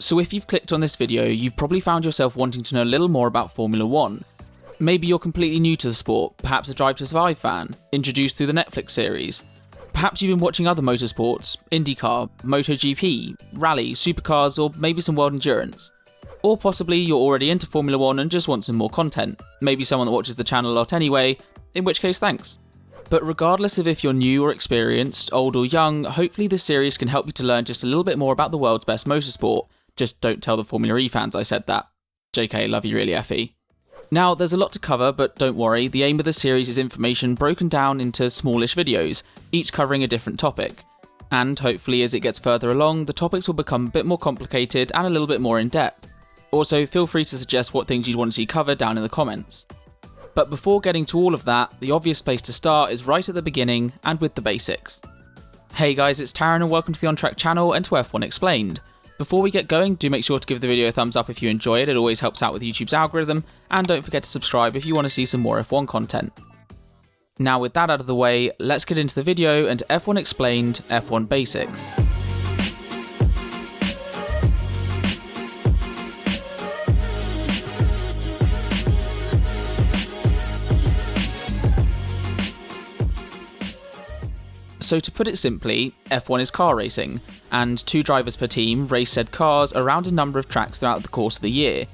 So if you've clicked on this video, you've probably found yourself wanting to know a little more about Formula 1. Maybe you're completely new to the sport, perhaps a Drive to Survive fan, introduced through the Netflix series. Perhaps you've been watching other motorsports, IndyCar, MotoGP, rally, supercars, or maybe some world endurance. Or possibly you're already into Formula 1 and just want some more content, maybe someone that watches the channel a lot anyway, in which case thanks. But regardless of if you're new or experienced, old or young, hopefully this series can help you to learn just a little bit more about the world's best motorsport. Just don't tell the Formula E fans I said that. JK, love you really, FE. Now, there's a lot to cover, but don't worry, the aim of the series is information broken down into smallish videos, each covering a different topic. And hopefully as it gets further along, the topics will become a bit more complicated and a little bit more in depth. Also, feel free to suggest what things you'd want to see covered down in the comments. But before getting to all of that, the obvious place to start is right at the beginning and with the basics. Hey guys, it's Taran and welcome to the On Track channel and to F1 Explained. Before we get going, do make sure to give the video a thumbs up if you enjoy it always helps out with YouTube's algorithm, and don't forget to subscribe if you want to see some more F1 content. Now with that out of the way, let's get into the video and F1 Explained, F1 Basics. So to put it simply, F1 is car racing, and 2 drivers per team race said cars around a number of tracks throughout the course of the year,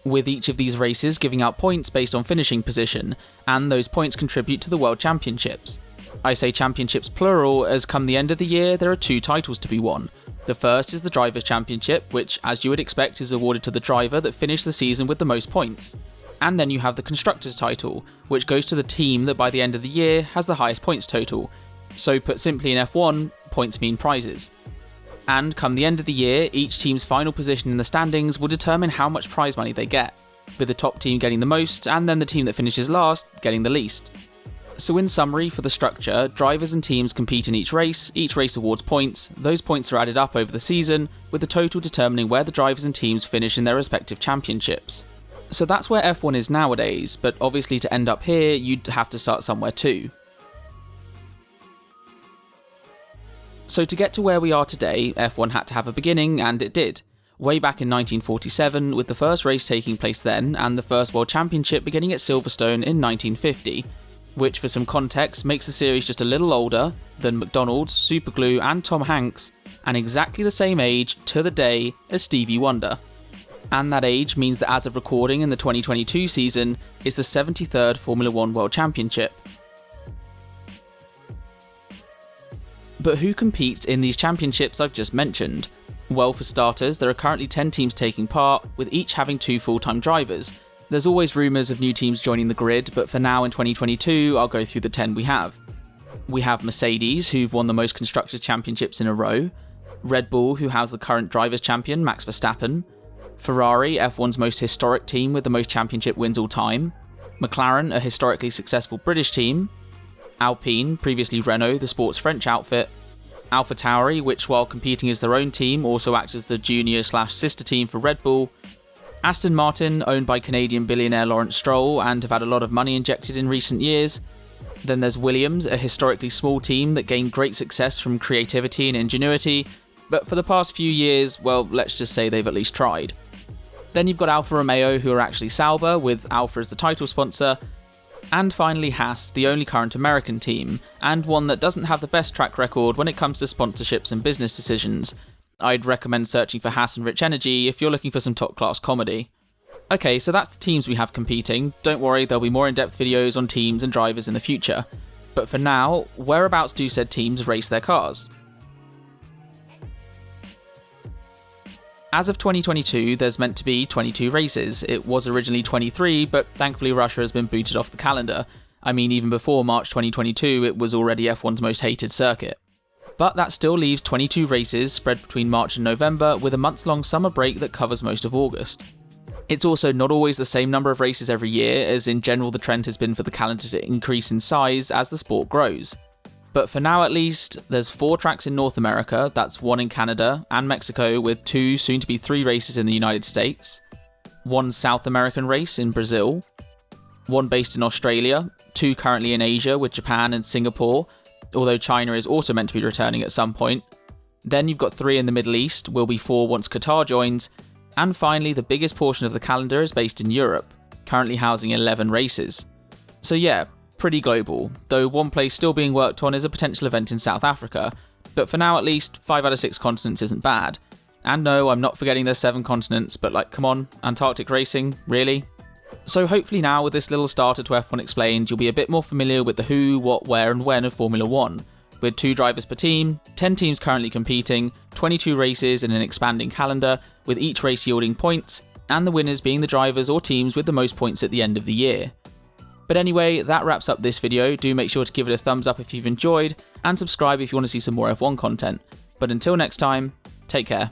with each of these races giving out points based on finishing position, and those points contribute to the World Championships. I say championships plural as come the end of the year there are 2 titles to be won. The first is the Drivers' Championship, which as you would expect is awarded to the driver that finished the season with the most points. And then you have the Constructors' title, which goes to the team that by the end of the year has the highest points total. So put simply in F1, points mean prizes. And come the end of the year, each team's final position in the standings will determine how much prize money they get, with the top team getting the most and then the team that finishes last getting the least. So in summary for the structure, drivers and teams compete in each race awards points, those points are added up over the season, with the total determining where the drivers and teams finish in their respective championships. So that's where F1 is nowadays, but obviously to end up here, you'd have to start somewhere too. So to get to where we are today, F1 had to have a beginning, and it did. Way back in 1947, with the first race taking place then, and the first World Championship beginning at Silverstone in 1950, which for some context makes the series just a little older than McDonald's, Superglue and Tom Hanks, and exactly the same age to the day as Stevie Wonder. And that age means that as of recording in the 2022 season, is the 73rd Formula 1 World Championship. But who competes in these championships I've just mentioned? Well, for starters, there are currently 10 teams taking part, with each having 2 full-time drivers. There's always rumours of new teams joining the grid, but for now in 2022, I'll go through the 10 we have. We have Mercedes, who've won the most Constructors' Championships in a row. Red Bull, who has the current Drivers' Champion, Max Verstappen. Ferrari, F1's most historic team with the most championship wins all time. McLaren, a historically successful British team. Alpine, previously Renault, the sport's French outfit. AlphaTauri, which while competing as their own team also acts as the junior/sister team for Red Bull. Aston Martin, owned by Canadian billionaire Lawrence Stroll and have had a lot of money injected in recent years. Then there's Williams, a historically small team that gained great success from creativity and ingenuity, but for the past few years, well, let's just say they've at least tried. Then you've got Alfa Romeo, who are actually Sauber, with Alfa as the title sponsor. And finally Haas, the only current American team, and one that doesn't have the best track record when it comes to sponsorships and business decisions. I'd recommend searching for Haas and Rich Energy if you're looking for some top-class comedy. Okay, so that's the teams we have competing. Don't worry, there'll be more in-depth videos on teams and drivers in the future. But for now, whereabouts do said teams race their cars? As of 2022, there's meant to be 22 races. It was originally 23, but thankfully Russia has been booted off the calendar. I mean, even before March 2022, it was already F1's most hated circuit. But that still leaves 22 races spread between March and November, with a months-long summer break that covers most of August. It's also not always the same number of races every year, as in general the trend has been for the calendar to increase in size as the sport grows. But for now at least, there's 4 tracks in North America, that's 1 in Canada and Mexico, with 2, soon to be 3 races in the United States, 1 South American race in Brazil, 1 based in Australia, 2 currently in Asia with Japan and Singapore, although China is also meant to be returning at some point. Then you've got 3 in the Middle East, will be 4 once Qatar joins, and finally the biggest portion of the calendar is based in Europe, currently housing 11 races. So yeah, pretty global, though one place still being worked on is a potential event in South Africa, but for now at least, 5 out of 6 continents isn't bad. And no, I'm not forgetting there's 7 continents, but like, come on, Antarctic racing, really? So hopefully now with this little starter to F1 Explained, you'll be a bit more familiar with the who, what, where and when of Formula 1. With 2 drivers per team, 10 teams currently competing, 22 races in an expanding calendar, with each race yielding points, and the winners being the drivers or teams with the most points at the end of the year. But anyway, that wraps up this video. Do make sure to give it a thumbs up if you've enjoyed, and subscribe if you want to see some more F1 content. But until next time, take care.